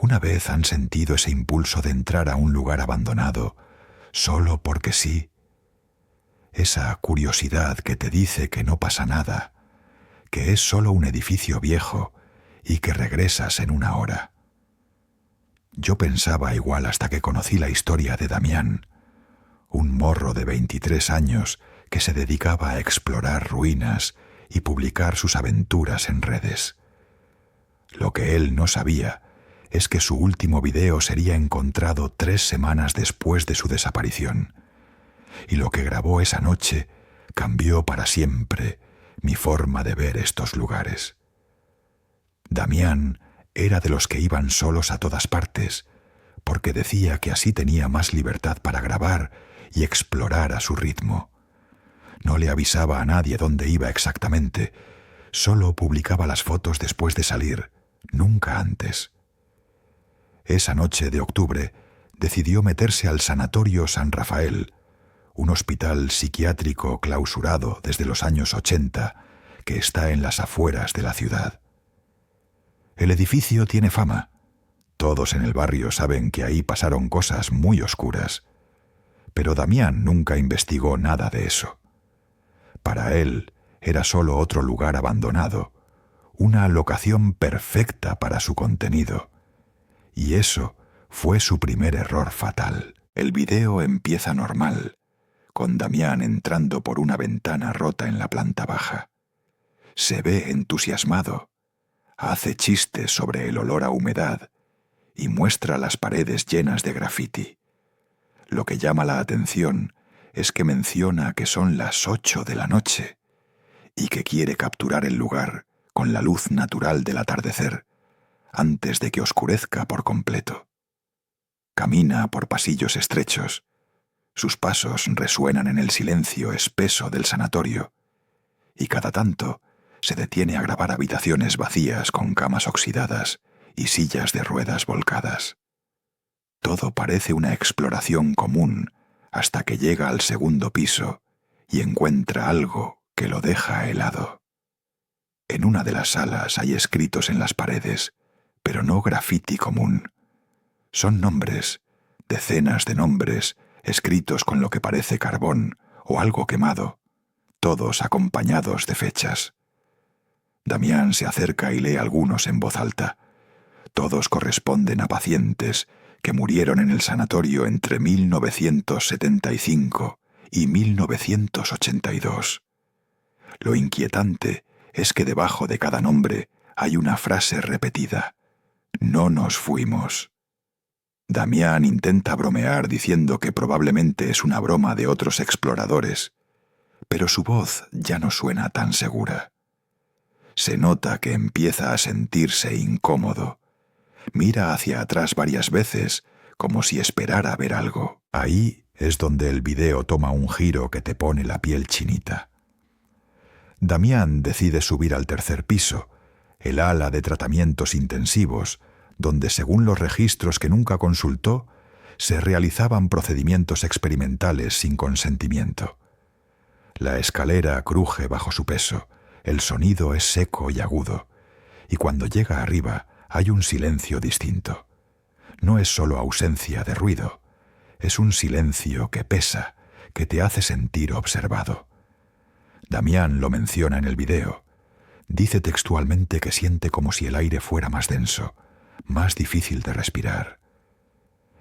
¿Alguna vez han sentido ese impulso de entrar a un lugar abandonado solo porque sí? Esa curiosidad que te dice que no pasa nada, que es solo un edificio viejo y que regresas en una hora. Yo pensaba igual hasta que conocí la historia de Damián, un morro de 23 años que se dedicaba a explorar ruinas y publicar sus aventuras en redes. Lo que él no sabía es que su último video sería encontrado 3 semanas después de su desaparición, y lo que grabó esa noche cambió para siempre mi forma de ver estos lugares. Damián era de los que iban solos a todas partes, porque decía que así tenía más libertad para grabar y explorar a su ritmo. No le avisaba a nadie dónde iba exactamente, solo publicaba las fotos después de salir, nunca antes. Esa noche de octubre decidió meterse al Sanatorio San Rafael, un hospital psiquiátrico clausurado desde los años 80 que está en las afueras de la ciudad. El edificio tiene fama. Todos en el barrio saben que ahí pasaron cosas muy oscuras. Pero Damián nunca investigó nada de eso. Para él era solo otro lugar abandonado, una locación perfecta para su contenido. Y eso fue su primer error fatal. El video empieza normal, con Damián entrando por una ventana rota en la planta baja. Se ve entusiasmado, hace chistes sobre el olor a humedad y muestra las paredes llenas de grafiti. Lo que llama la atención es que menciona que son las 8 de la noche y que quiere capturar el lugar con la luz natural del atardecer, antes de que oscurezca por completo. Camina por pasillos estrechos. Sus pasos resuenan en el silencio espeso del sanatorio, y cada tanto se detiene a grabar habitaciones vacías con camas oxidadas y sillas de ruedas volcadas. Todo parece una exploración común hasta que llega al segundo piso y encuentra algo que lo deja helado. En una de las salas hay escritos en las paredes, pero no grafiti común. Son nombres, decenas de nombres, escritos con lo que parece carbón o algo quemado, todos acompañados de fechas. Damián se acerca y lee algunos en voz alta. Todos corresponden a pacientes que murieron en el sanatorio entre 1975 y 1982. Lo inquietante es que debajo de cada nombre hay una frase repetida: no nos fuimos. Damián intenta bromear diciendo que probablemente es una broma de otros exploradores, pero su voz ya no suena tan segura. Se nota que empieza a sentirse incómodo. Mira hacia atrás varias veces, como si esperara ver algo. Ahí es donde el video toma un giro que te pone la piel chinita. Damián decide subir al tercer piso, el ala de tratamientos intensivos, donde, según los registros que nunca consultó, se realizaban procedimientos experimentales sin consentimiento. La escalera cruje bajo su peso, el sonido es seco y agudo, y cuando llega arriba hay un silencio distinto. No es solo ausencia de ruido, es un silencio que pesa, que te hace sentir observado. Damián lo menciona en el video. Dice textualmente que siente como si el aire fuera más denso, más difícil de respirar.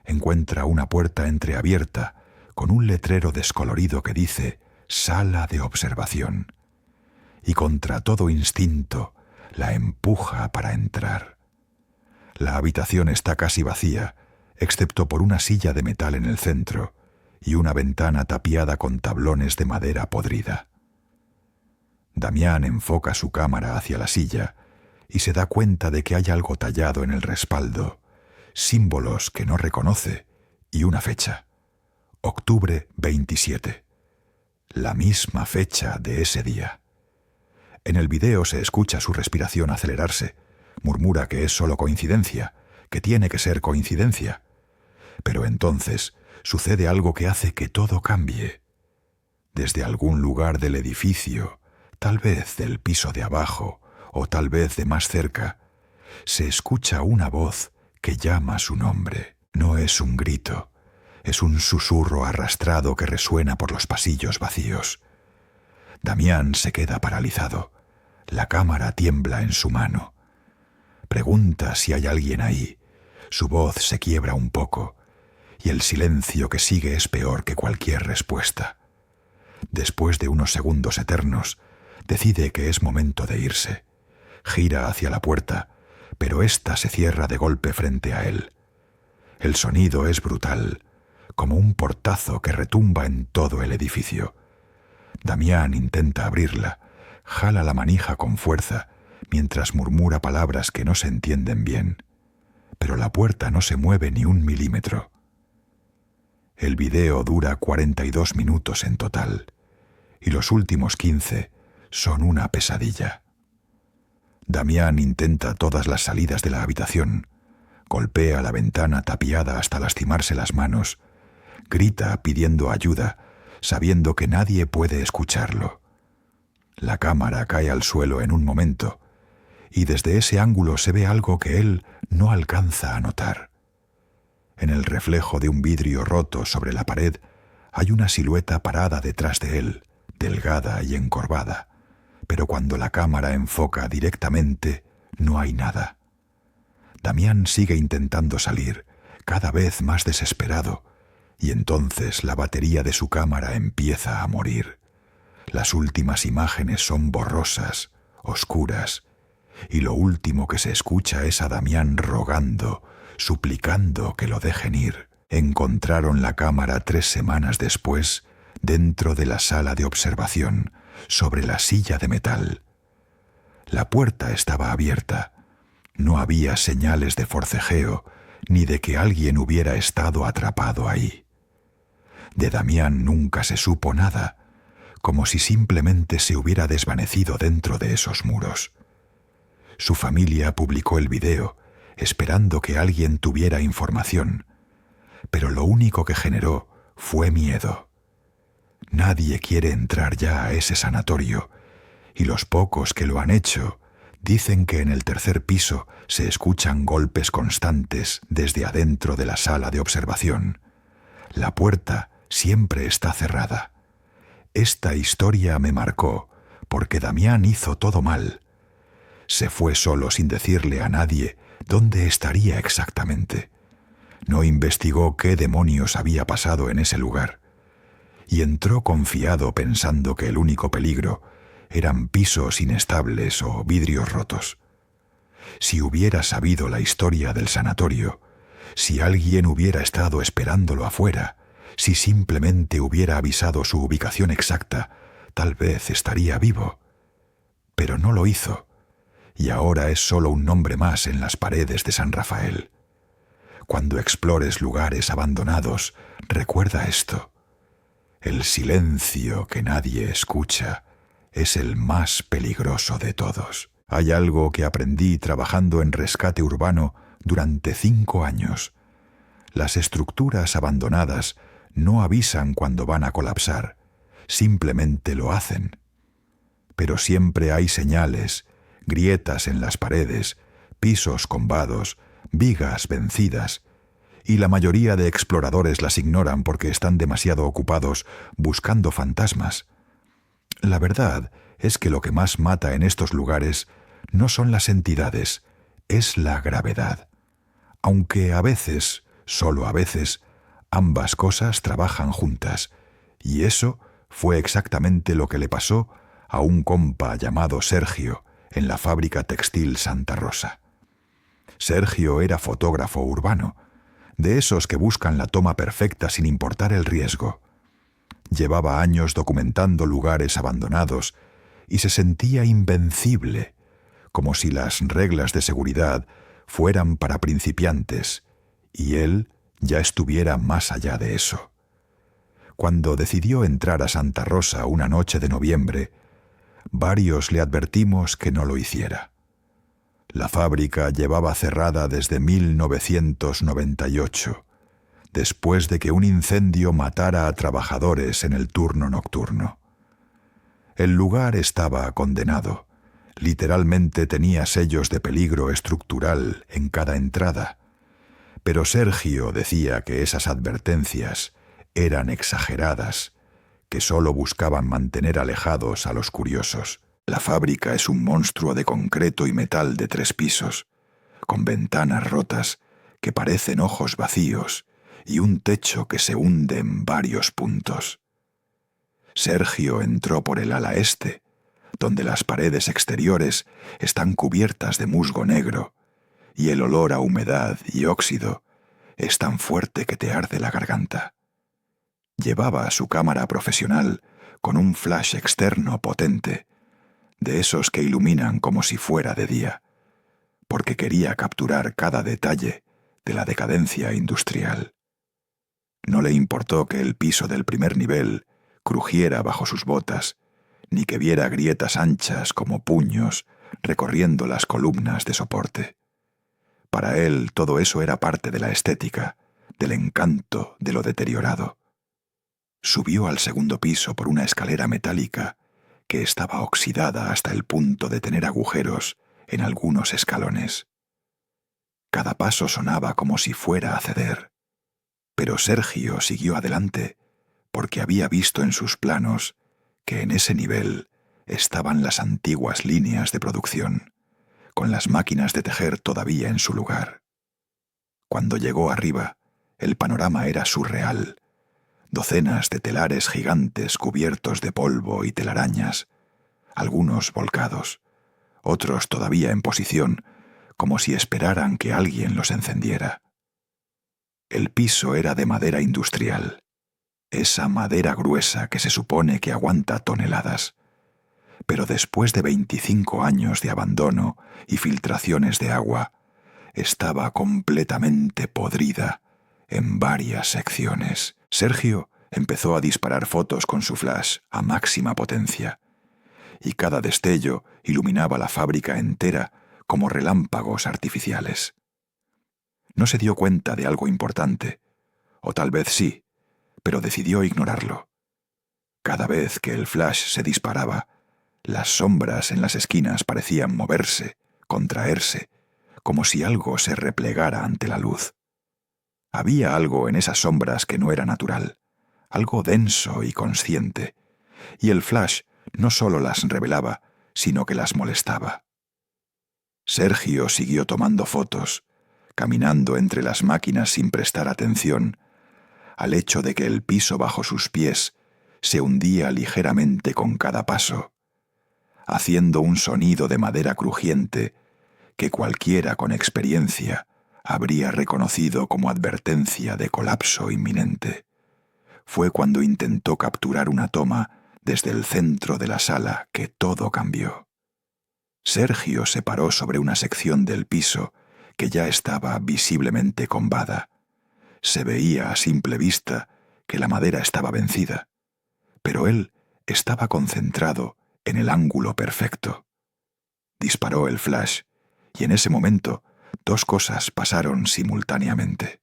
Encuentra una puerta entreabierta con un letrero descolorido que dice «Sala de observación», y contra todo instinto la empuja para entrar. La habitación está casi vacía, excepto por una silla de metal en el centro y una ventana tapiada con tablones de madera podrida. Damián enfoca su cámara hacia la silla y se da cuenta de que hay algo tallado en el respaldo, símbolos que no reconoce y una fecha: octubre 27, la misma fecha de ese día. En el video se escucha su respiración acelerarse. Murmura que es solo coincidencia, que tiene que ser coincidencia. Pero entonces sucede algo que hace que todo cambie. Desde algún lugar del edificio, tal vez del piso de abajo o tal vez de más cerca, se escucha una voz que llama su nombre. No es un grito, es un susurro arrastrado que resuena por los pasillos vacíos. Damián se queda paralizado. La cámara tiembla en su mano. Pregunta si hay alguien ahí. Su voz se quiebra un poco, y el silencio que sigue es peor que cualquier respuesta. Después de unos segundos eternos, decide que es momento de irse. Gira hacia la puerta, pero ésta se cierra de golpe frente a él. El sonido es brutal, como un portazo que retumba en todo el edificio. Damián intenta abrirla, jala la manija con fuerza, mientras murmura palabras que no se entienden bien. Pero la puerta no se mueve ni un milímetro. El video dura 42 minutos en total, y los últimos 15 son una pesadilla. Damián intenta todas las salidas de la habitación, golpea la ventana tapiada hasta lastimarse las manos, grita pidiendo ayuda, sabiendo que nadie puede escucharlo. La cámara cae al suelo en un momento, y desde ese ángulo se ve algo que él no alcanza a notar. En el reflejo de un vidrio roto sobre la pared hay una silueta parada detrás de él, delgada y encorvada, pero cuando la cámara enfoca directamente, no hay nada. Damián sigue intentando salir, cada vez más desesperado, y entonces la batería de su cámara empieza a morir. Las últimas imágenes son borrosas, oscuras, y lo último que se escucha es a Damián rogando, suplicando que lo dejen ir. Encontraron la cámara 3 semanas después, dentro de la sala de observación, sobre la silla de metal. La puerta estaba abierta. No había señales de forcejeo, ni de que alguien hubiera estado atrapado ahí. De Damián nunca se supo nada, como si simplemente se hubiera desvanecido dentro de esos muros. Su familia publicó el video, esperando que alguien tuviera información, pero lo único que generó fue miedo. Nadie quiere entrar ya a ese sanatorio, y los pocos que lo han hecho dicen que en el 3er piso se escuchan golpes constantes desde adentro de la sala de observación. La puerta siempre está cerrada. Esta historia me marcó, porque Damián hizo todo mal. Se fue solo sin decirle a nadie dónde estaría exactamente. No investigó qué demonios había pasado en ese lugar. Y entró confiado pensando que el único peligro eran pisos inestables o vidrios rotos. Si hubiera sabido la historia del sanatorio, si alguien hubiera estado esperándolo afuera, si simplemente hubiera avisado su ubicación exacta, tal vez estaría vivo. Pero no lo hizo, y ahora es solo un nombre más en las paredes de San Rafael. Cuando explores lugares abandonados, recuerda esto. El silencio que nadie escucha es el más peligroso de todos. Hay algo que aprendí trabajando en rescate urbano durante 5 años. Las estructuras abandonadas no avisan cuando van a colapsar, simplemente lo hacen. Pero siempre hay señales, grietas en las paredes, pisos combados, vigas vencidas, y la mayoría de exploradores las ignoran porque están demasiado ocupados buscando fantasmas. La verdad es que lo que más mata en estos lugares no son las entidades, es la gravedad. Aunque a veces, solo a veces, ambas cosas trabajan juntas, y eso fue exactamente lo que le pasó a un compa llamado Sergio en la fábrica textil Santa Rosa. Sergio era fotógrafo urbano, de esos que buscan la toma perfecta sin importar el riesgo. Llevaba años documentando lugares abandonados y se sentía invencible, como si las reglas de seguridad fueran para principiantes y él ya estuviera más allá de eso. Cuando decidió entrar a Santa Rosa una noche de noviembre, varios le advertimos que no lo hiciera. La fábrica llevaba cerrada desde 1998, después de que un incendio matara a trabajadores en el turno nocturno. El lugar estaba condenado. Literalmente tenía sellos de peligro estructural en cada entrada, Pero Sergio decía que esas advertencias eran exageradas, que solo buscaban mantener alejados a los curiosos. La fábrica es un monstruo de concreto y metal de 3 pisos, con ventanas rotas que parecen ojos vacíos y un techo que se hunde en varios puntos. Sergio entró por el ala este, donde las paredes exteriores están cubiertas de musgo negro y el olor a humedad y óxido es tan fuerte que te arde la garganta. Llevaba su cámara profesional con un flash externo potente, de esos que iluminan como si fuera de día, porque quería capturar cada detalle de la decadencia industrial. No le importó que el piso del primer nivel crujiera bajo sus botas, ni que viera grietas anchas como puños recorriendo las columnas de soporte. Para él todo eso era parte de la estética, del encanto de lo deteriorado. Subió al segundo piso por una escalera metálica que estaba oxidada hasta el punto de tener agujeros en algunos escalones. Cada paso sonaba como si fuera a ceder, pero Sergio siguió adelante porque había visto en sus planos que en ese nivel estaban las antiguas líneas de producción, con las máquinas de tejer todavía en su lugar. Cuando llegó arriba, el panorama era surreal. Docenas de telares gigantes cubiertos de polvo y telarañas, algunos volcados, otros todavía en posición, como si esperaran que alguien los encendiera. El piso era de madera industrial, esa madera gruesa que se supone que aguanta toneladas, pero después de 25 años de abandono y filtraciones de agua, estaba completamente podrida en varias secciones. Sergio empezó a disparar fotos con su flash a máxima potencia, y cada destello iluminaba la fábrica entera como relámpagos artificiales. No se dio cuenta de algo importante, o tal vez sí, pero decidió ignorarlo. Cada vez que el flash se disparaba, las sombras en las esquinas parecían moverse, contraerse, como si algo se replegara ante la luz. Había algo en esas sombras que no era natural, algo denso y consciente, y el flash no solo las revelaba, sino que las molestaba. Sergio siguió tomando fotos, caminando entre las máquinas sin prestar atención al hecho de que el piso bajo sus pies se hundía ligeramente con cada paso, haciendo un sonido de madera crujiente que cualquiera con experiencia habría reconocido como advertencia de colapso inminente. Fue cuando intentó capturar una toma desde el centro de la sala que todo cambió. Sergio se paró sobre una sección del piso que ya estaba visiblemente combada. Se veía a simple vista que la madera estaba vencida, pero él estaba concentrado en el ángulo perfecto. Disparó el flash y en ese momento 2 cosas pasaron simultáneamente.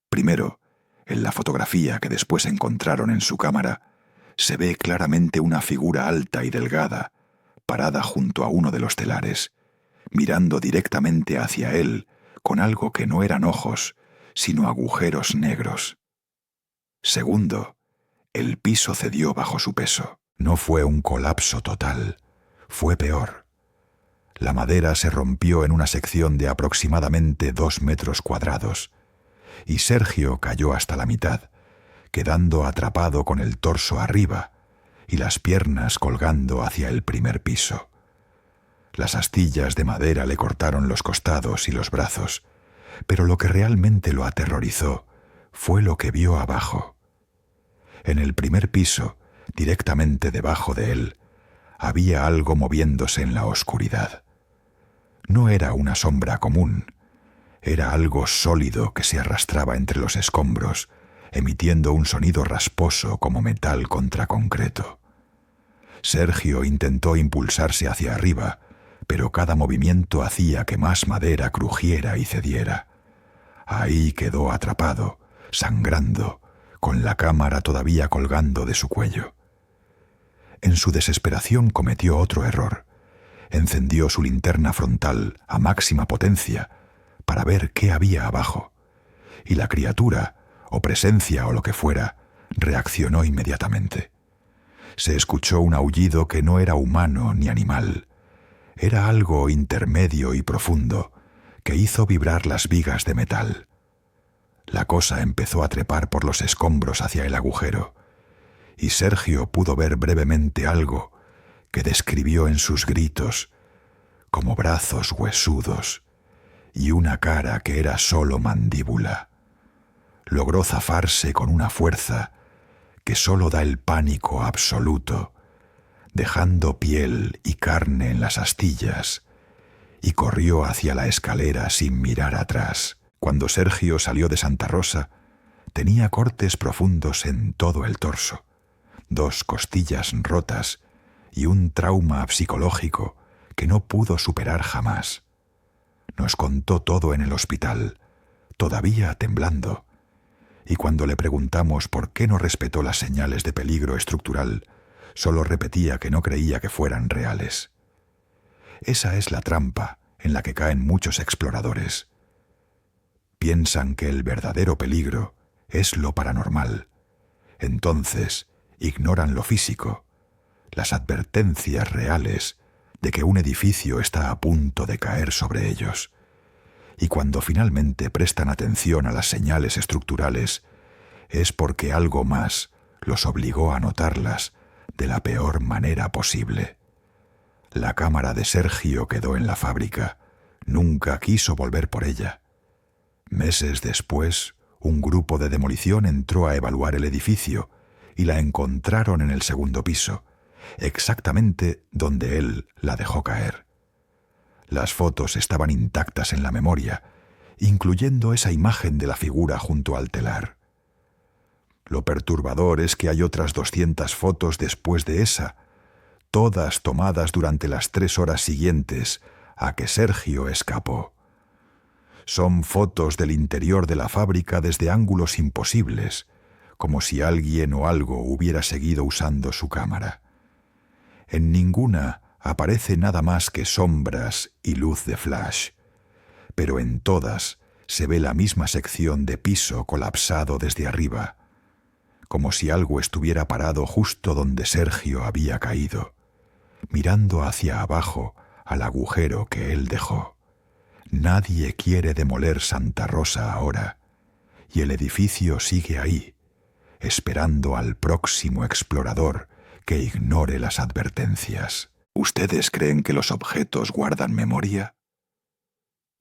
Primero, en la fotografía que después encontraron en su cámara, se ve claramente una figura alta y delgada, parada junto a uno de los telares, mirando directamente hacia él con algo que no eran ojos, sino agujeros negros. Segundo, el piso cedió bajo su peso. No fue un colapso total, fue peor. La madera se rompió en una sección de aproximadamente 2 metros cuadrados, y Sergio cayó hasta la mitad, quedando atrapado con el torso arriba y las piernas colgando hacia el primer piso. Las astillas de madera le cortaron los costados y los brazos, pero lo que realmente lo aterrorizó fue lo que vio abajo. En el primer piso, directamente debajo de él, había algo moviéndose en la oscuridad. No era una sombra común, era algo sólido que se arrastraba entre los escombros, emitiendo un sonido rasposo como metal contra concreto. Sergio intentó impulsarse hacia arriba, pero cada movimiento hacía que más madera crujiera y cediera. Ahí quedó atrapado, sangrando, con la cámara todavía colgando de su cuello. En su desesperación cometió otro error. Encendió su linterna frontal a máxima potencia para ver qué había abajo. y la criatura, o presencia o lo que fuera, reaccionó inmediatamente. Se escuchó un aullido que no era humano ni animal. Era algo intermedio y profundo, que hizo vibrar las vigas de metal. La cosa empezó a trepar por los escombros hacia el agujero, y Sergio pudo ver brevemente algo que describió en sus gritos, como brazos huesudos y una cara que era solo mandíbula. Logró zafarse con una fuerza que solo da el pánico absoluto, dejando piel y carne en las astillas, y corrió hacia la escalera sin mirar atrás. Cuando Sergio salió de Santa Rosa, tenía cortes profundos en todo el torso, 2 costillas rotas y un trauma psicológico que no pudo superar jamás. Nos contó todo en el hospital, todavía temblando, y cuando le preguntamos por qué no respetó las señales de peligro estructural, solo repetía que no creía que fueran reales. Esa es la trampa en la que caen muchos exploradores. Piensan que el verdadero peligro es lo paranormal. Entonces ignoran lo físico, las advertencias reales de que un edificio está a punto de caer sobre ellos. Y cuando finalmente prestan atención a las señales estructurales, es porque algo más los obligó a notarlas de la peor manera posible. La cámara de Sergio quedó en la fábrica. Nunca quiso volver por ella. Meses después, un grupo de demolición entró a evaluar el edificio y la encontraron en el 2º piso, exactamente donde él la dejó caer. Las fotos estaban intactas en la memoria, incluyendo esa imagen de la figura junto al telar. Lo perturbador es que hay otras 200 fotos después de esa, todas tomadas durante las 3 horas siguientes a que Sergio escapó. Son fotos del interior de la fábrica desde ángulos imposibles, como si alguien o algo hubiera seguido usando su cámara. En ninguna aparece nada más que sombras y luz de flash, pero en todas se ve la misma sección de piso colapsado desde arriba, como si algo estuviera parado justo donde Sergio había caído, mirando hacia abajo al agujero que él dejó. Nadie quiere demoler Santa Rosa ahora, y el edificio sigue ahí, esperando al próximo explorador que ignore las advertencias. ¿Ustedes creen que los objetos guardan memoria?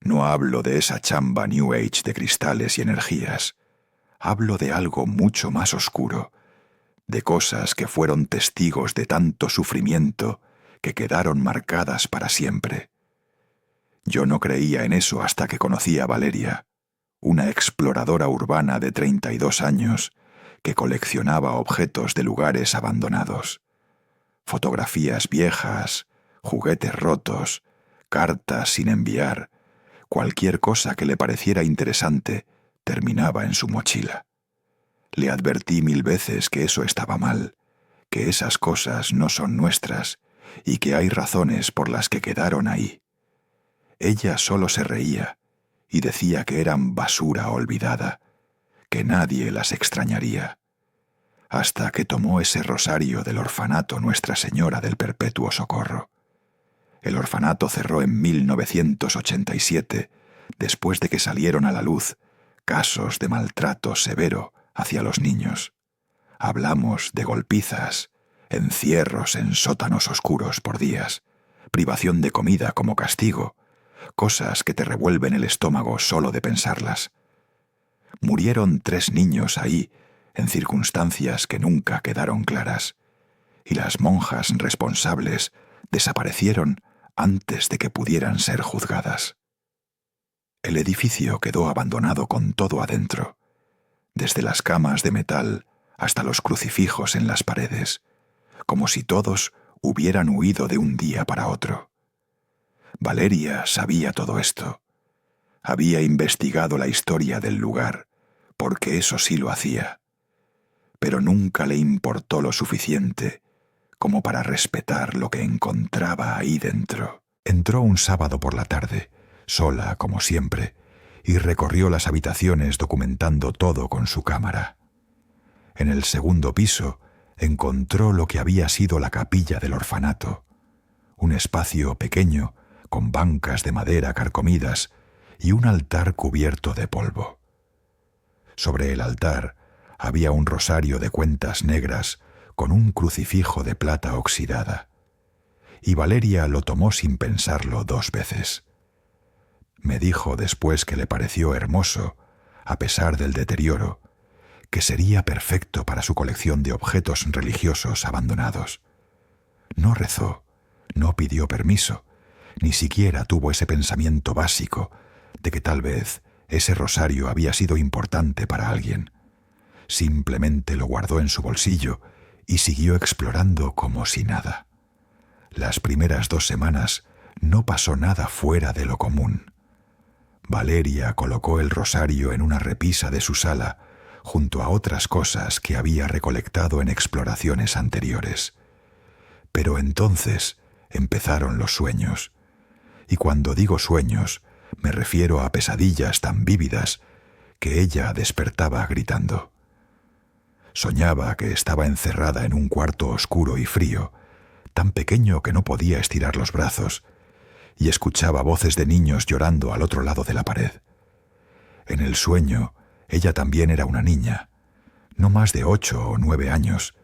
No hablo de esa chamba New Age de cristales y energías. Hablo de algo mucho más oscuro, de cosas que fueron testigos de tanto sufrimiento que quedaron marcadas para siempre. Yo no creía en eso hasta que conocí a Valeria, una exploradora urbana de 32 años que coleccionaba objetos de lugares abandonados. Fotografías viejas, juguetes rotos, cartas sin enviar, cualquier cosa que le pareciera interesante terminaba en su mochila. Le advertí 1000 veces que eso estaba mal, que esas cosas no son nuestras y que hay razones por las que quedaron ahí. Ella solo se reía y decía que eran basura olvidada, que nadie las extrañaría, hasta que tomó ese rosario del orfanato Nuestra Señora del Perpetuo Socorro. El orfanato cerró en 1987, después de que salieron a la luz casos de maltrato severo hacia los niños. Hablamos de golpizas, encierros en sótanos oscuros por días, privación de comida como castigo, cosas que te revuelven el estómago solo de pensarlas. Murieron 3 niños ahí, en circunstancias que nunca quedaron claras, y las monjas responsables desaparecieron antes de que pudieran ser juzgadas. El edificio quedó abandonado con todo adentro, desde las camas de metal hasta los crucifijos en las paredes, como si todos hubieran huido de un día para otro. Valeria sabía todo esto. Había investigado la historia del lugar, porque eso sí lo hacía, pero nunca le importó lo suficiente como para respetar lo que encontraba ahí dentro. Entró un sábado por la tarde, sola como siempre, y recorrió las habitaciones documentando todo con su cámara. En el segundo piso encontró lo que había sido la capilla del orfanato, un espacio pequeño con bancas de madera carcomidas y un altar cubierto de polvo. Sobre el altar había un rosario de cuentas negras con un crucifijo de plata oxidada, y Valeria lo tomó sin pensarlo 2 veces. Me dijo después que le pareció hermoso, a pesar del deterioro, que sería perfecto para su colección de objetos religiosos abandonados. No rezó, no pidió permiso, ni siquiera tuvo ese pensamiento básico de que tal vez ese rosario había sido importante para alguien. Simplemente lo guardó en su bolsillo y siguió explorando como si nada. Las primeras 2 semanas no pasó nada fuera de lo común. Valeria colocó el rosario en una repisa de su sala, junto a otras cosas que había recolectado en exploraciones anteriores. Pero entonces empezaron los sueños. Y cuando digo sueños, me refiero a pesadillas tan vívidas que ella despertaba gritando. Soñaba que estaba encerrada en un cuarto oscuro y frío, tan pequeño que no podía estirar los brazos, y escuchaba voces de niños llorando al otro lado de la pared. En el sueño, ella también era una niña, no más de 8 o 9 años,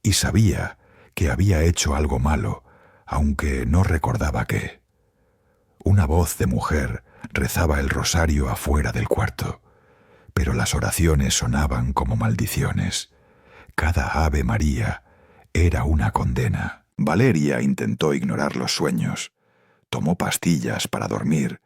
y sabía que había hecho algo malo, aunque no recordaba qué. Una voz de mujer rezaba el rosario afuera del cuarto, pero las oraciones sonaban como maldiciones. Cada Ave María era una condena. Valeria intentó ignorar los sueños, tomó pastillas para dormir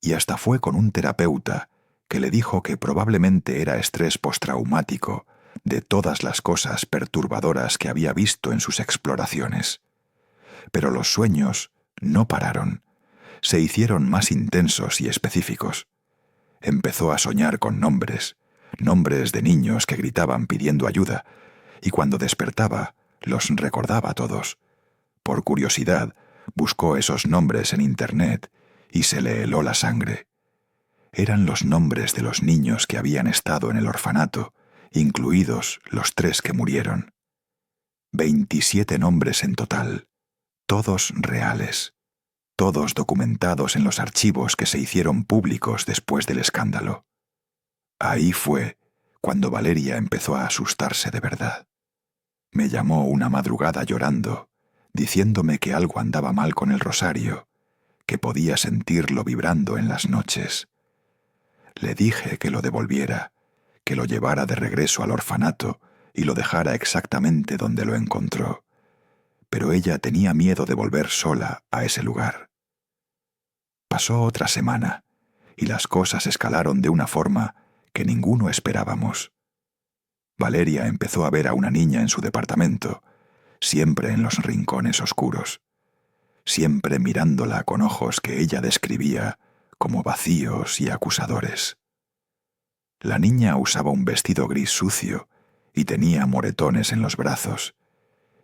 y hasta fue con un terapeuta que le dijo que probablemente era estrés postraumático de todas las cosas perturbadoras que había visto en sus exploraciones. Pero los sueños no pararon, se hicieron más intensos y específicos. Empezó a soñar con nombres de niños que gritaban pidiendo ayuda, y cuando despertaba los recordaba todos. Por curiosidad, buscó esos nombres en Internet y se le heló la sangre. Eran los nombres de los niños que habían estado en el orfanato, incluidos los 3 que murieron. 27 nombres en total, todos reales, todos documentados en los archivos que se hicieron públicos después del escándalo. Ahí fue cuando Valeria empezó a asustarse de verdad. Me llamó una madrugada llorando, diciéndome que algo andaba mal con el rosario, que podía sentirlo vibrando en las noches. Le dije que lo devolviera, que lo llevara de regreso al orfanato y lo dejara exactamente donde lo encontró, pero ella tenía miedo de volver sola a ese lugar. Pasó otra semana y las cosas escalaron de una forma que ninguno esperábamos. Valeria empezó a ver a una niña en su departamento, siempre en los rincones oscuros, siempre mirándola con ojos que ella describía como vacíos y acusadores. La niña usaba un vestido gris sucio y tenía moretones en los brazos,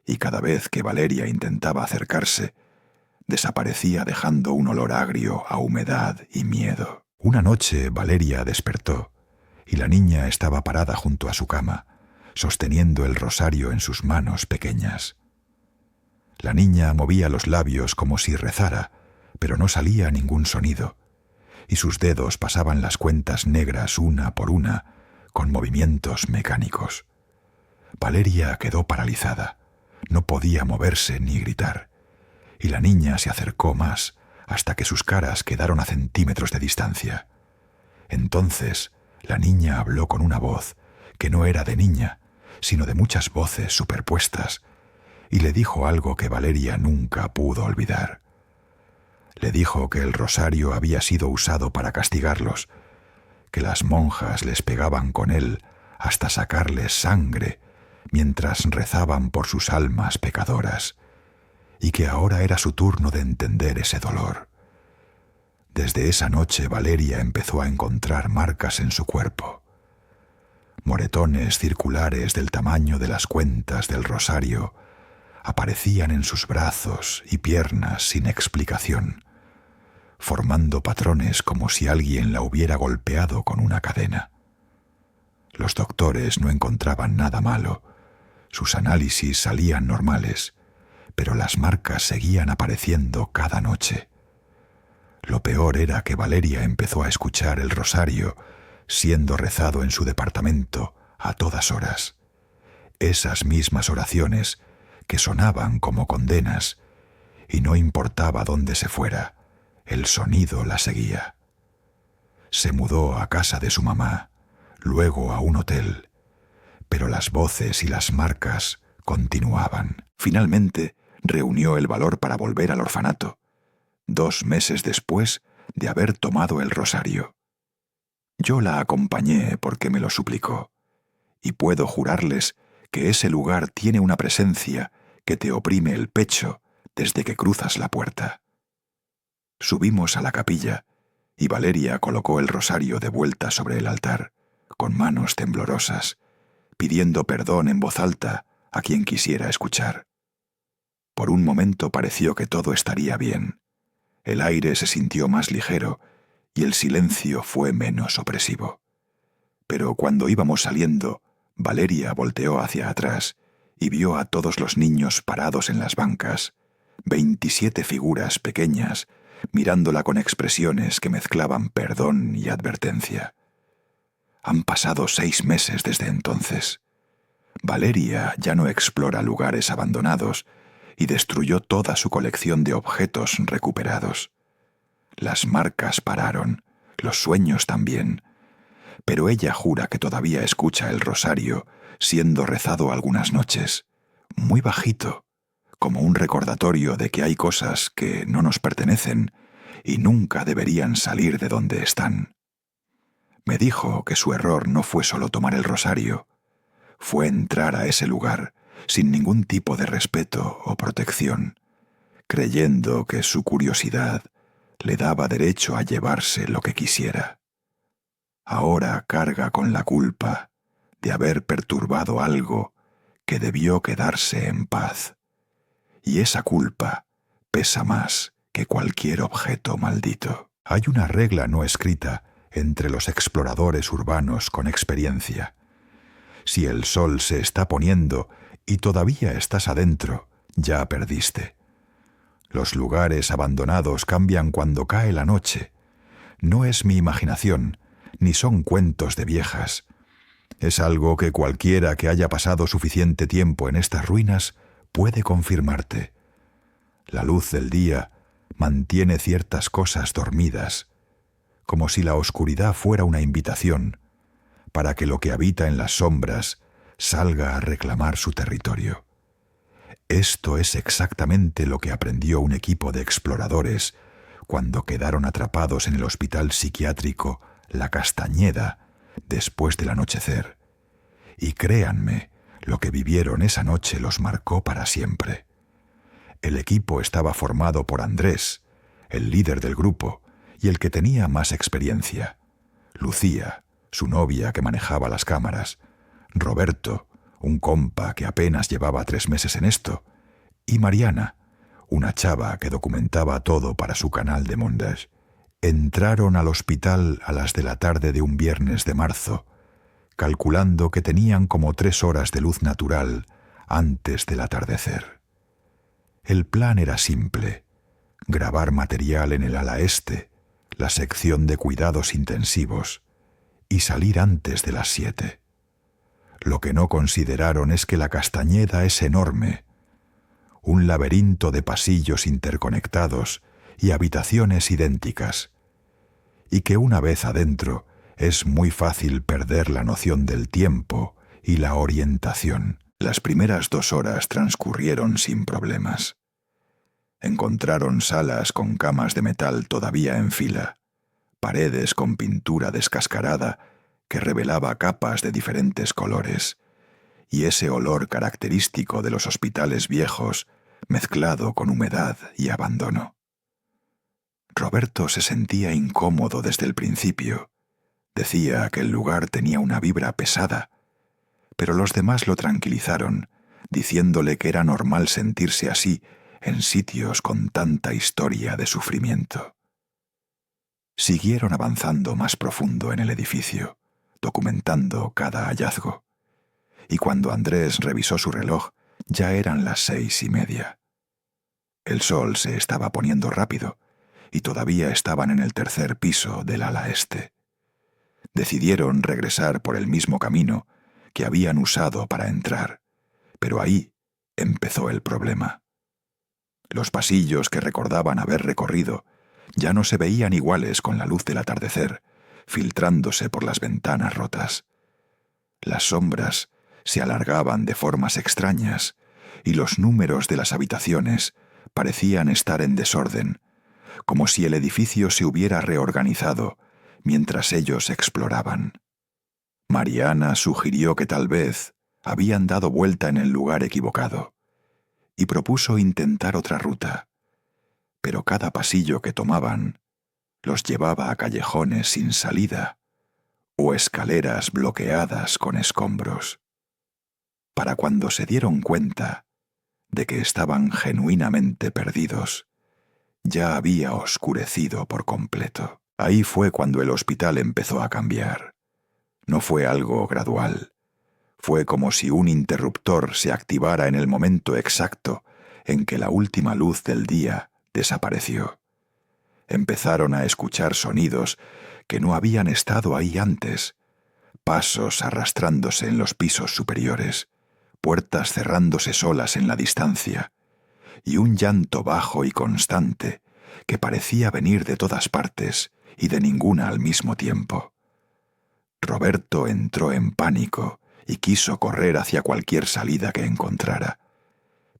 y cada vez que Valeria intentaba acercarse, desaparecía dejando un olor agrio a humedad y miedo. Una noche Valeria despertó y la niña estaba parada junto a su cama, sosteniendo el rosario en sus manos pequeñas. La niña movía los labios como si rezara, pero no salía ningún sonido, y sus dedos pasaban las cuentas negras una por una, con movimientos mecánicos. Valeria quedó paralizada, no podía moverse ni gritar, y la niña se acercó más hasta que sus caras quedaron a centímetros de distancia. Entonces la niña habló con una voz que no era de niña, sino de muchas voces superpuestas, y le dijo algo que Valeria nunca pudo olvidar. Le dijo que el rosario había sido usado para castigarlos, que las monjas les pegaban con él hasta sacarles sangre mientras rezaban por sus almas pecadoras, y que ahora era su turno de entender ese dolor. Desde esa noche Valeria empezó a encontrar marcas en su cuerpo. Moretones circulares del tamaño de las cuentas del rosario aparecían en sus brazos y piernas sin explicación. formando patrones como si alguien la hubiera golpeado con una cadena. Los doctores no encontraban nada malo. Sus análisis salían normales, pero las marcas seguían apareciendo cada noche. Lo peor era que Valeria empezó a escuchar el rosario siendo rezado en su departamento a todas horas. Esas mismas oraciones que sonaban como condenas, y no importaba dónde se fuera, el sonido la seguía. Se mudó a casa de su mamá, luego a un hotel, pero las voces y las marcas continuaban. Finalmente, reunió el valor para volver al orfanato, 2 meses después de haber tomado el rosario. Yo la acompañé porque me lo suplicó, y puedo jurarles que ese lugar tiene una presencia que te oprime el pecho desde que cruzas la puerta. Subimos a la capilla y Valeria colocó el rosario de vuelta sobre el altar, con manos temblorosas, pidiendo perdón en voz alta a quien quisiera escuchar. Por un momento pareció que todo estaría bien. El aire se sintió más ligero y el silencio fue menos opresivo. Pero cuando íbamos saliendo, Valeria volteó hacia atrás y vio a todos los niños parados en las bancas, 27 figuras pequeñas, mirándola con expresiones que mezclaban perdón y advertencia. Han pasado 6 meses desde entonces. Valeria ya no explora lugares abandonados y destruyó toda su colección de objetos recuperados. Las marcas pararon, los sueños también, pero ella jura que todavía escucha el rosario siendo rezado algunas noches, muy bajito, como un recordatorio de que hay cosas que no nos pertenecen y nunca deberían salir de donde están. Me dijo que su error no fue solo tomar el rosario, fue entrar a ese lugar sin ningún tipo de respeto o protección, creyendo que su curiosidad le daba derecho a llevarse lo que quisiera. Ahora carga con la culpa de haber perturbado algo que debió quedarse en paz, y esa culpa pesa más que cualquier objeto maldito. Hay una regla no escrita entre los exploradores urbanos con experiencia. Si el sol se está poniendo y todavía estás adentro, ya perdiste. Los lugares abandonados cambian cuando cae la noche. No es mi imaginación, ni son cuentos de viejas. Es algo que cualquiera que haya pasado suficiente tiempo en estas ruinas puede confirmarte. La luz del día mantiene ciertas cosas dormidas, como si la oscuridad fuera una invitación para que lo que habita en las sombras salga a reclamar su territorio. Esto es exactamente lo que aprendió un equipo de exploradores cuando quedaron atrapados en el hospital psiquiátrico La Castañeda después del anochecer. Y créanme, lo que vivieron esa noche los marcó para siempre. El equipo estaba formado por Andrés, el líder del grupo y el que tenía más experiencia, Lucía, su novia que manejaba las cámaras, Roberto, un compa que apenas llevaba 3 meses en esto, y Mariana, una chava que documentaba todo para su canal de montage. Entraron al hospital a las de la tarde de un viernes de marzo, calculando que tenían como 3 horas de luz natural antes del atardecer. El plan era simple: grabar material en el ala este, la sección de cuidados intensivos, y salir antes de las 7. Lo que no consideraron es que La Castañeda es enorme, un laberinto de pasillos interconectados y habitaciones idénticas, y que una vez adentro es muy fácil perder la noción del tiempo y la orientación. Las primeras 2 horas transcurrieron sin problemas. Encontraron salas con camas de metal todavía en fila, paredes con pintura descascarada que revelaba capas de diferentes colores, y ese olor característico de los hospitales viejos mezclado con humedad y abandono. Roberto se sentía incómodo desde el principio. Decía que el lugar tenía una vibra pesada, pero los demás lo tranquilizaron, diciéndole que era normal sentirse así en sitios con tanta historia de sufrimiento. Siguieron avanzando más profundo en el edificio, documentando cada hallazgo. Y cuando Andrés revisó su reloj, ya eran las 6:30. El sol se estaba poniendo rápido y todavía estaban en el tercer piso del ala este. Decidieron regresar por el mismo camino que habían usado para entrar, pero ahí empezó el problema. Los pasillos que recordaban haber recorrido ya no se veían iguales con la luz del atardecer, filtrándose por las ventanas rotas. Las sombras se alargaban de formas extrañas y los números de las habitaciones parecían estar en desorden, como si el edificio se hubiera reorganizado mientras ellos exploraban. Mariana sugirió que tal vez habían dado vuelta en el lugar equivocado y propuso intentar otra ruta, pero cada pasillo que tomaban los llevaba a callejones sin salida o escaleras bloqueadas con escombros. Para cuando se dieron cuenta de que estaban genuinamente perdidos, ya había oscurecido por completo. Ahí fue cuando el hospital empezó a cambiar. No fue algo gradual. Fue como si un interruptor se activara en el momento exacto en que la última luz del día desapareció. Empezaron a escuchar sonidos que no habían estado ahí antes, pasos arrastrándose en los pisos superiores, puertas cerrándose solas en la distancia, y un llanto bajo y constante que parecía venir de todas partes y de ninguna al mismo tiempo. Roberto entró en pánico y quiso correr hacia cualquier salida que encontrara,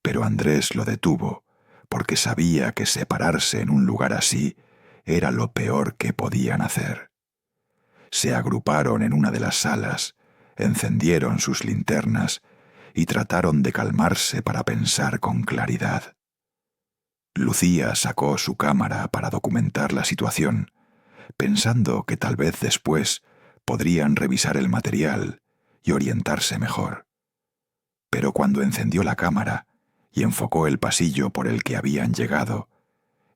pero Andrés lo detuvo porque sabía que separarse en un lugar así era lo peor que podían hacer. Se agruparon en una de las salas, encendieron sus linternas y trataron de calmarse para pensar con claridad. Lucía sacó su cámara para documentar la situación, pensando que tal vez después podrían revisar el material y orientarse mejor. Pero cuando encendió la cámara y enfocó el pasillo por el que habían llegado,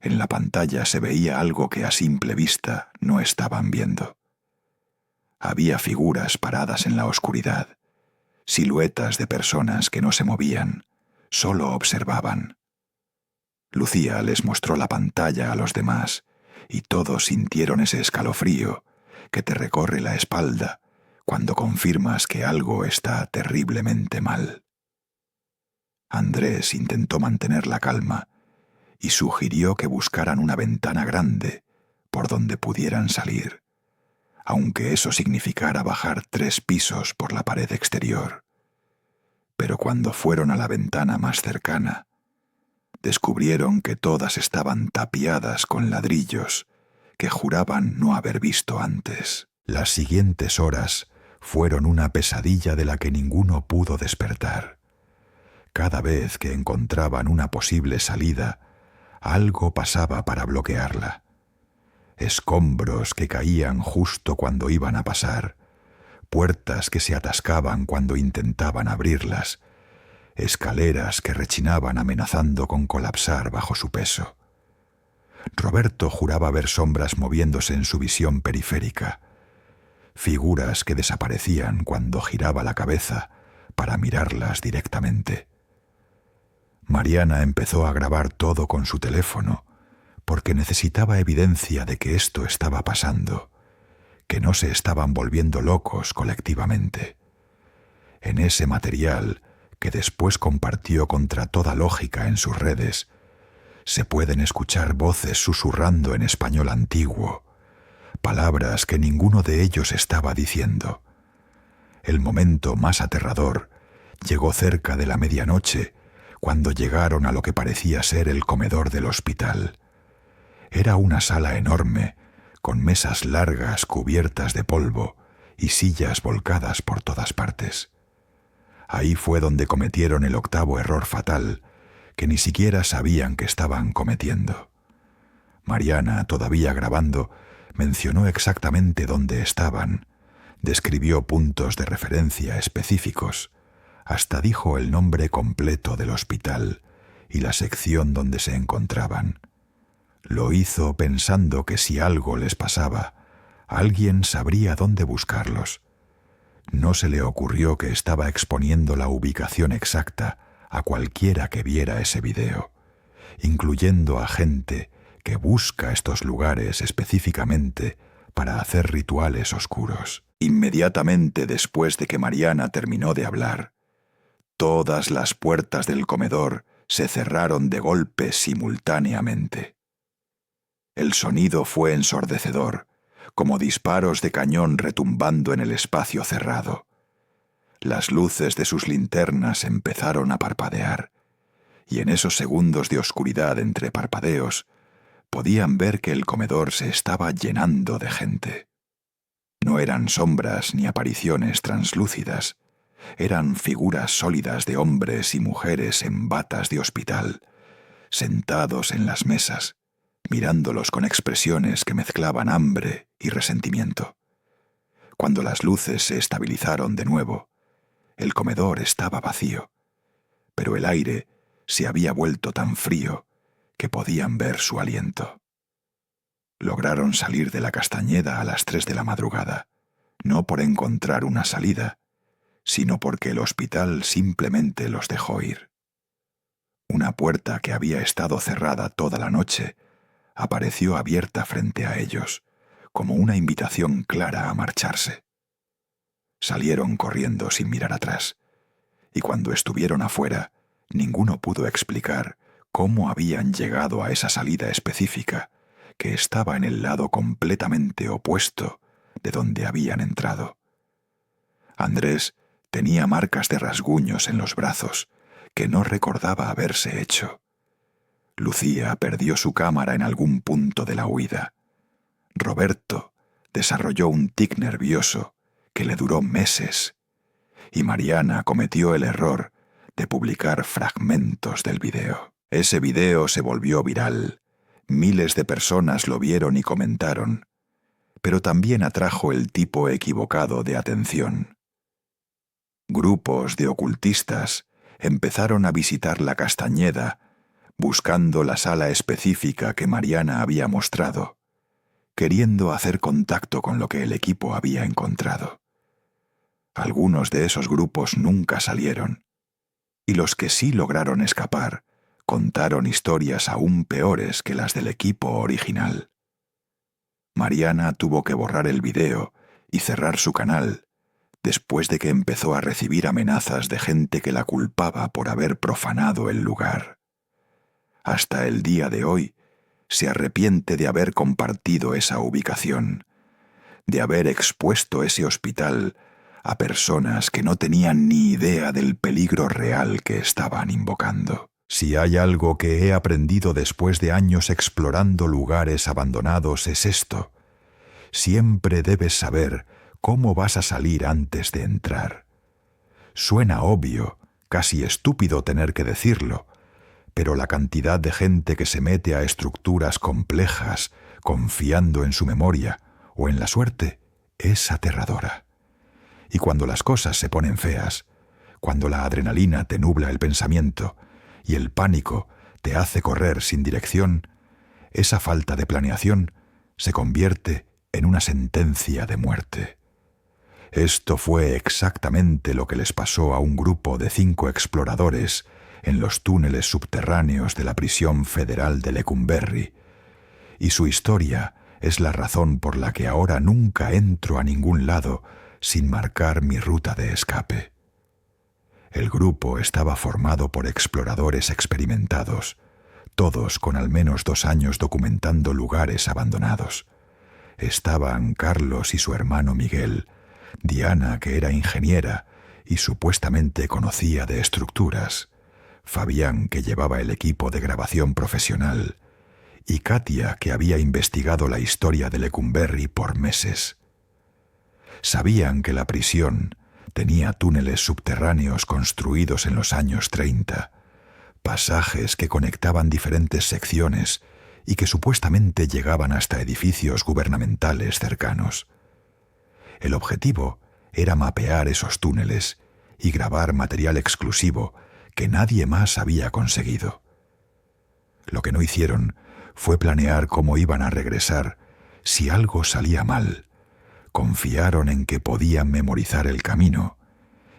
en la pantalla se veía algo que a simple vista no estaban viendo. Había figuras paradas en la oscuridad, siluetas de personas que no se movían, solo observaban. Lucía les mostró la pantalla a los demás y todos sintieron ese escalofrío que te recorre la espalda cuando confirmas que algo está terriblemente mal. Andrés intentó mantener la calma y sugirió que buscaran una ventana grande por donde pudieran salir, aunque eso significara bajar 3 pisos por la pared exterior. Pero cuando fueron a la ventana más cercana, descubrieron que todas estaban tapiadas con ladrillos que juraban no haber visto antes. Las siguientes horas fueron una pesadilla de la que ninguno pudo despertar. Cada vez que encontraban una posible salida, algo pasaba para bloquearla. Escombros que caían justo cuando iban a pasar, puertas que se atascaban cuando intentaban abrirlas, escaleras que rechinaban amenazando con colapsar bajo su peso. Roberto juraba ver sombras moviéndose en su visión periférica, figuras que desaparecían cuando giraba la cabeza para mirarlas directamente. Mariana empezó a grabar todo con su teléfono porque necesitaba evidencia de que esto estaba pasando, que no se estaban volviendo locos colectivamente. En ese material, que después compartió contra toda lógica en sus redes, se pueden escuchar voces susurrando en español antiguo, palabras que ninguno de ellos estaba diciendo. El momento más aterrador llegó cerca de la medianoche, cuando llegaron a lo que parecía ser el comedor del hospital. Era una sala enorme, con mesas largas cubiertas de polvo y sillas volcadas por todas partes. Ahí fue donde cometieron el 8º error fatal, que ni siquiera sabían que estaban cometiendo. Mariana, todavía grabando, mencionó exactamente dónde estaban, describió puntos de referencia específicos, hasta dijo el nombre completo del hospital y la sección donde se encontraban. Lo hizo pensando que si algo les pasaba, alguien sabría dónde buscarlos. No se le ocurrió que estaba exponiendo la ubicación exacta a cualquiera que viera ese video, incluyendo a gente que busca estos lugares específicamente para hacer rituales oscuros. Inmediatamente después de que Mariana terminó de hablar, todas las puertas del comedor se cerraron de golpe simultáneamente. El sonido fue ensordecedor, como disparos de cañón retumbando en el espacio cerrado. Las luces de sus linternas empezaron a parpadear, y en esos segundos de oscuridad entre parpadeos, podían ver que el comedor se estaba llenando de gente. No eran sombras ni apariciones translúcidas, eran figuras sólidas de hombres y mujeres en batas de hospital, sentados en las mesas, mirándolos con expresiones que mezclaban hambre y resentimiento. Cuando las luces se estabilizaron de nuevo, el comedor estaba vacío, pero el aire se había vuelto tan frío que podían ver su aliento. Lograron salir de la Castañeda a las 3 de la madrugada, no por encontrar una salida, sino porque el hospital simplemente los dejó ir. Una puerta que había estado cerrada toda la noche apareció abierta frente a ellos, como una invitación clara a marcharse. Salieron corriendo sin mirar atrás, y cuando estuvieron afuera, ninguno pudo explicar cómo habían llegado a esa salida específica que estaba en el lado completamente opuesto de donde habían entrado. Andrés tenía marcas de rasguños en los brazos que no recordaba haberse hecho. Lucía perdió su cámara en algún punto de la huida. Roberto desarrolló un tic nervioso que le duró meses, y Mariana cometió el error de publicar fragmentos del video. Ese video se volvió viral. Miles de personas lo vieron y comentaron, pero también atrajo el tipo equivocado de atención. Grupos de ocultistas empezaron a visitar la Castañeda buscando la sala específica que Mariana había mostrado, queriendo hacer contacto con lo que el equipo había encontrado. Algunos de esos grupos nunca salieron, y los que sí lograron escapar contaron historias aún peores que las del equipo original. Mariana tuvo que borrar el video y cerrar su canal después de que empezó a recibir amenazas de gente que la culpaba por haber profanado el lugar. Hasta el día de hoy, se arrepiente de haber compartido esa ubicación, de haber expuesto ese hospital a personas que no tenían ni idea del peligro real que estaban invocando. Si hay algo que he aprendido después de años explorando lugares abandonados es esto: siempre debes saber cómo vas a salir antes de entrar. Suena obvio, casi estúpido tener que decirlo, pero la cantidad de gente que se mete a estructuras complejas confiando en su memoria o en la suerte es aterradora. Y cuando las cosas se ponen feas, cuando la adrenalina te nubla el pensamiento y el pánico te hace correr sin dirección, esa falta de planeación se convierte en una sentencia de muerte. Esto fue exactamente lo que les pasó a un grupo de 5 exploradores en los túneles subterráneos de la prisión federal de Lecumberri, y su historia es la razón por la que ahora nunca entro a ningún lado sin marcar mi ruta de escape. El grupo estaba formado por exploradores experimentados, todos con al menos 2 años documentando lugares abandonados. Estaban Carlos y su hermano Miguel, Diana, que era ingeniera y supuestamente conocía de estructuras, Fabián, que llevaba el equipo de grabación profesional, y Katia, que había investigado la historia de Lecumberri por meses. Sabían que la prisión tenía túneles subterráneos construidos en los años 30, pasajes que conectaban diferentes secciones y que supuestamente llegaban hasta edificios gubernamentales cercanos. El objetivo era mapear esos túneles y grabar material exclusivo que nadie más había conseguido. Lo que no hicieron fue planear cómo iban a regresar si algo salía mal. Confiaron en que podían memorizar el camino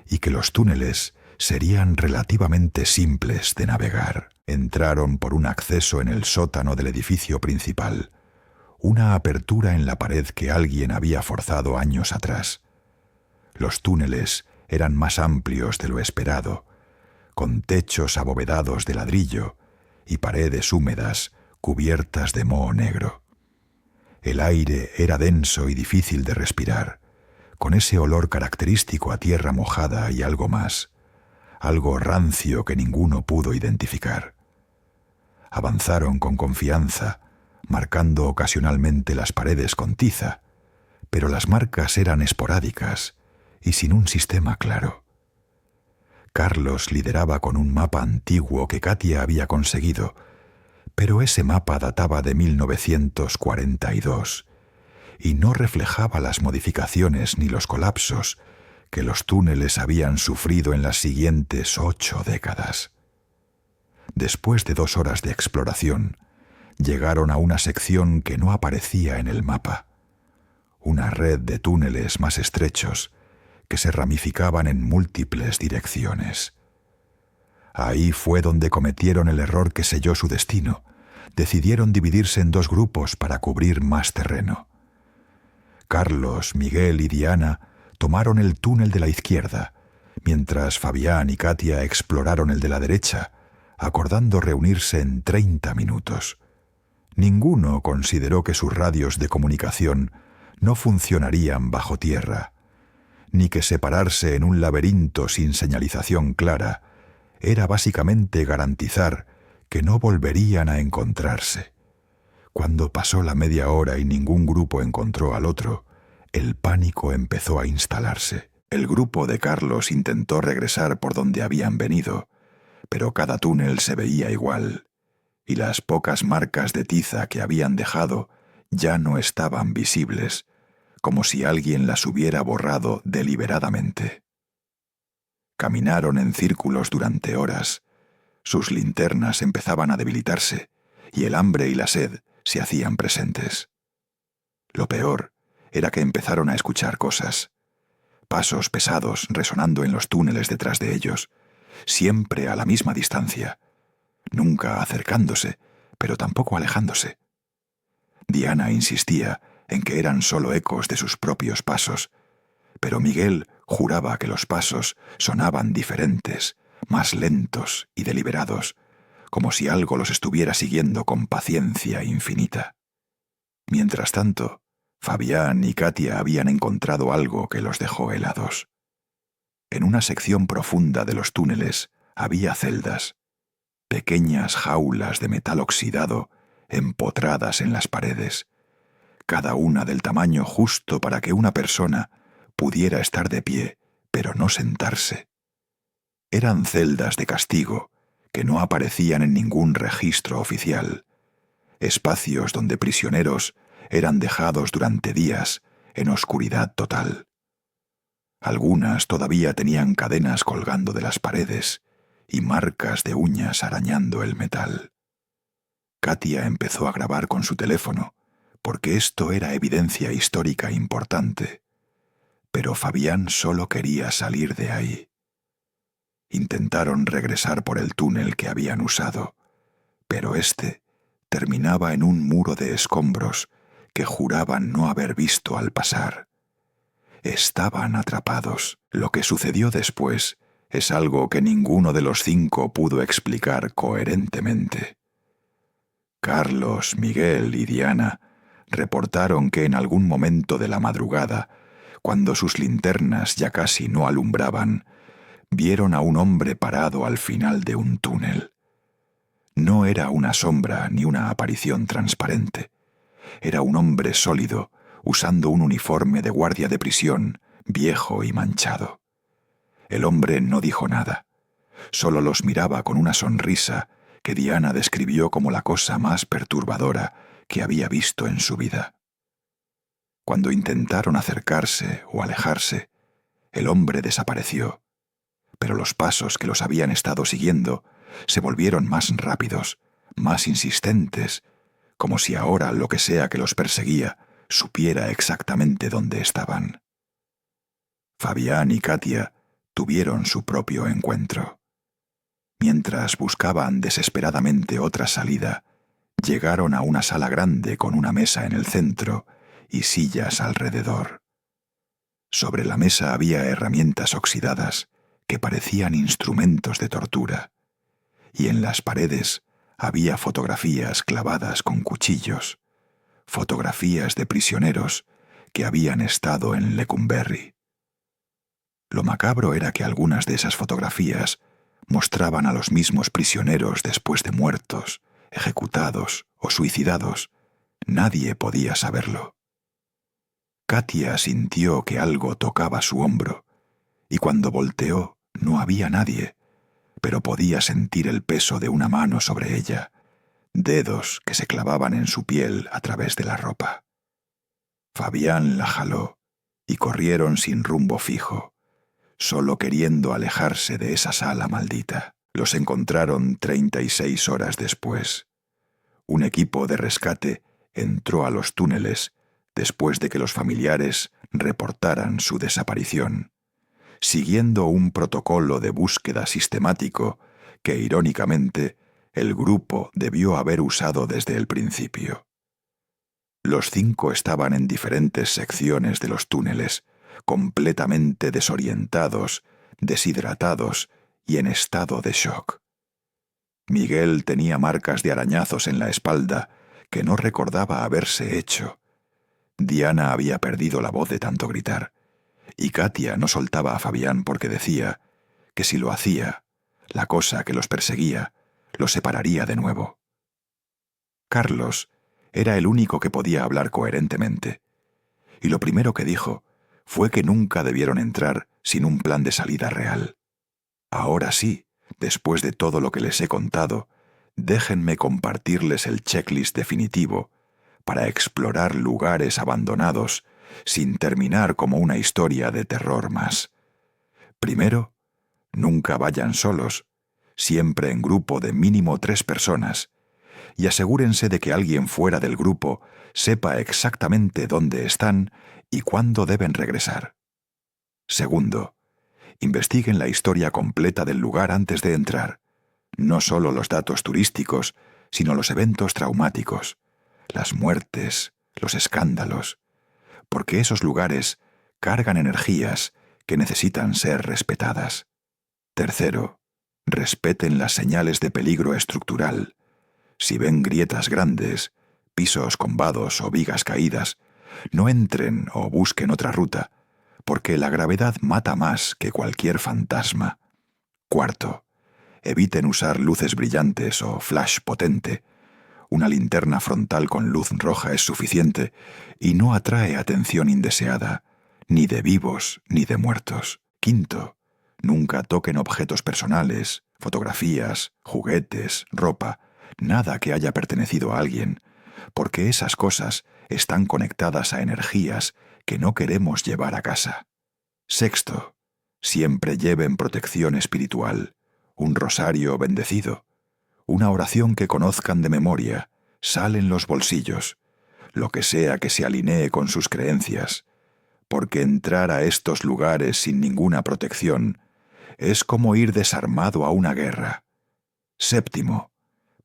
y que los túneles serían relativamente simples de navegar. Entraron por un acceso en el sótano del edificio principal, una apertura en la pared que alguien había forzado años atrás. Los túneles eran más amplios de lo esperado, con techos abovedados de ladrillo y paredes húmedas cubiertas de moho negro. El aire era denso y difícil de respirar, con ese olor característico a tierra mojada y algo más, algo rancio que ninguno pudo identificar. Avanzaron con confianza, marcando ocasionalmente las paredes con tiza, pero las marcas eran esporádicas y sin un sistema claro. Carlos lideraba con un mapa antiguo que Katia había conseguido, pero ese mapa databa de 1942 y no reflejaba las modificaciones ni los colapsos que los túneles habían sufrido en las siguientes 8 décadas. Después de 2 horas de exploración, llegaron a una sección que no aparecía en el mapa, una red de túneles más estrechos que se ramificaban en múltiples direcciones. Ahí fue donde cometieron el error que selló su destino. Decidieron dividirse en 2 grupos para cubrir más terreno. Carlos, Miguel y Diana tomaron el túnel de la izquierda, mientras Fabián y Katia exploraron el de la derecha, acordando reunirse en 30 minutos. Ninguno consideró que sus radios de comunicación no funcionarían bajo tierra, ni que separarse en un laberinto sin señalización clara era básicamente garantizar que no volverían a encontrarse. Cuando pasó la media hora y ningún grupo encontró al otro, el pánico empezó a instalarse. El grupo de Carlos intentó regresar por donde habían venido, pero cada túnel se veía igual, y las pocas marcas de tiza que habían dejado ya no estaban visibles, como si alguien las hubiera borrado deliberadamente. Caminaron en círculos durante horas. Sus linternas empezaban a debilitarse y el hambre y la sed se hacían presentes. Lo peor era que empezaron a escuchar cosas. Pasos pesados resonando en los túneles detrás de ellos, siempre a la misma distancia, nunca acercándose, pero tampoco alejándose. Diana insistía en que eran solo ecos de sus propios pasos, pero Miguel juraba que los pasos sonaban diferentes, más lentos y deliberados, como si algo los estuviera siguiendo con paciencia infinita. Mientras tanto, Fabián y Katia habían encontrado algo que los dejó helados. En una sección profunda de los túneles había celdas, pequeñas jaulas de metal oxidado empotradas en las paredes, cada una del tamaño justo para que una persona pudiera estar de pie, pero no sentarse. Eran celdas de castigo que no aparecían en ningún registro oficial, espacios donde prisioneros eran dejados durante días en oscuridad total. Algunas todavía tenían cadenas colgando de las paredes y marcas de uñas arañando el metal. Katia empezó a grabar con su teléfono, porque esto era evidencia histórica importante, pero Fabián solo quería salir de ahí. Intentaron regresar por el túnel que habían usado, pero este terminaba en un muro de escombros que juraban no haber visto al pasar. Estaban atrapados. Lo que sucedió después es algo que ninguno de los 5 pudo explicar coherentemente. Carlos, Miguel y Diana reportaron que en algún momento de la madrugada, cuando sus linternas ya casi no alumbraban, vieron a un hombre parado al final de un túnel. No era una sombra ni una aparición transparente. Era un hombre sólido, usando un uniforme de guardia de prisión, viejo y manchado. El hombre no dijo nada, solo los miraba con una sonrisa que Diana describió como la cosa más perturbadora que había visto en su vida. Cuando intentaron acercarse o alejarse, el hombre desapareció, pero los pasos que los habían estado siguiendo se volvieron más rápidos, más insistentes, como si ahora lo que sea que los perseguía supiera exactamente dónde estaban. Fabián y Katia tuvieron su propio encuentro. Mientras buscaban desesperadamente otra salida, llegaron a una sala grande con una mesa en el centro y sillas alrededor. Sobre la mesa había herramientas oxidadas que parecían instrumentos de tortura, y en las paredes había fotografías clavadas con cuchillos, fotografías de prisioneros que habían estado en Lecumberri. Lo macabro era que algunas de esas fotografías mostraban a los mismos prisioneros después de muertos, ejecutados o suicidados. Nadie podía saberlo. Katia sintió que algo tocaba su hombro, y cuando volteó no había nadie, pero podía sentir el peso de una mano sobre ella, dedos que se clavaban en su piel a través de la ropa. Fabián la jaló y corrieron sin rumbo fijo, solo queriendo alejarse de esa sala maldita. Los encontraron 36 horas después. Un equipo de rescate entró a los túneles después de que los familiares reportaran su desaparición, siguiendo un protocolo de búsqueda sistemático que, irónicamente, el grupo debió haber usado desde el principio. Los 5 estaban en diferentes secciones de los túneles, completamente desorientados, deshidratados y en estado de shock. Miguel tenía marcas de arañazos en la espalda que no recordaba haberse hecho. Diana había perdido la voz de tanto gritar, y Katia no soltaba a Fabián porque decía que si lo hacía, la cosa que los perseguía los separaría de nuevo. Carlos era el único que podía hablar coherentemente, y lo primero que dijo fue que nunca debieron entrar sin un plan de salida real. Ahora sí, después de todo lo que les he contado, déjenme compartirles el checklist definitivo para explorar lugares abandonados sin terminar como una historia de terror más. Primero, nunca vayan solos, siempre en grupo de mínimo 3 personas, y asegúrense de que alguien fuera del grupo sepa exactamente dónde están y cuándo deben regresar. Segundo, investiguen la historia completa del lugar antes de entrar, no solo los datos turísticos, sino los eventos traumáticos, las muertes, los escándalos, porque esos lugares cargan energías que necesitan ser respetadas. Tercero, respeten las señales de peligro estructural. Si ven grietas grandes, pisos combados o vigas caídas, no entren o busquen otra ruta, porque la gravedad mata más que cualquier fantasma. Cuarto, eviten usar luces brillantes o flash potente. Una linterna frontal con luz roja es suficiente y no atrae atención indeseada, ni de vivos ni de muertos. Quinto, nunca toquen objetos personales, fotografías, juguetes, ropa, nada que haya pertenecido a alguien, porque esas cosas están conectadas a energías que no queremos llevar a casa. Sexto, siempre lleven protección espiritual, un rosario bendecido, una oración que conozcan de memoria, sal en los bolsillos, lo que sea que se alinee con sus creencias, porque entrar a estos lugares sin ninguna protección es como ir desarmado a una guerra. Séptimo,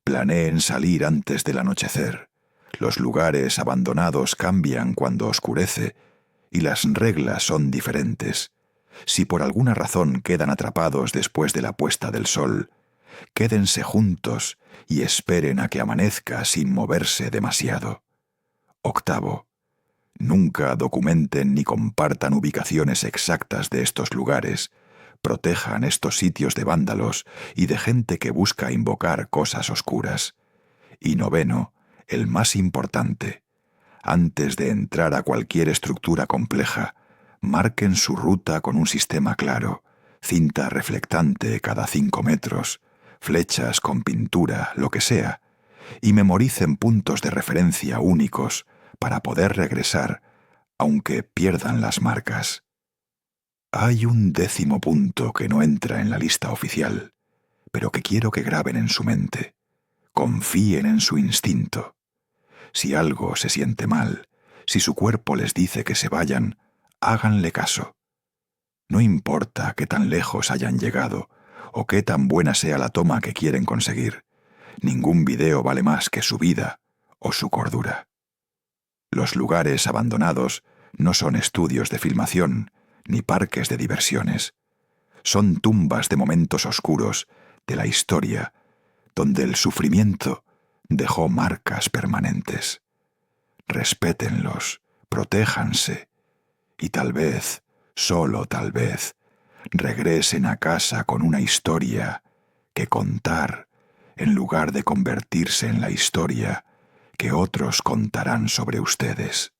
planeen salir antes del anochecer. Los lugares abandonados cambian cuando oscurece y las reglas son diferentes. Si por alguna razón quedan atrapados después de la puesta del sol, quédense juntos y esperen a que amanezca sin moverse demasiado. Octavo, nunca documenten ni compartan ubicaciones exactas de estos lugares. Protejan estos sitios de vándalos y de gente que busca invocar cosas oscuras. Y noveno, el más importante, antes de entrar a cualquier estructura compleja, marquen su ruta con un sistema claro, cinta reflectante cada 5 metros, flechas con pintura, lo que sea, y memoricen puntos de referencia únicos para poder regresar, aunque pierdan las marcas. Hay un 10º punto que no entra en la lista oficial, pero que quiero que graben en su mente. Confíen en su instinto. Si algo se siente mal, si su cuerpo les dice que se vayan, háganle caso. No importa qué tan lejos hayan llegado o qué tan buena sea la toma que quieren conseguir, ningún video vale más que su vida o su cordura. Los lugares abandonados no son estudios de filmación ni parques de diversiones. Son tumbas de momentos oscuros de la historia donde el sufrimiento dejó marcas permanentes. Respétenlos, protéjanse y tal vez, solo tal vez, regresen a casa con una historia que contar en lugar de convertirse en la historia que otros contarán sobre ustedes.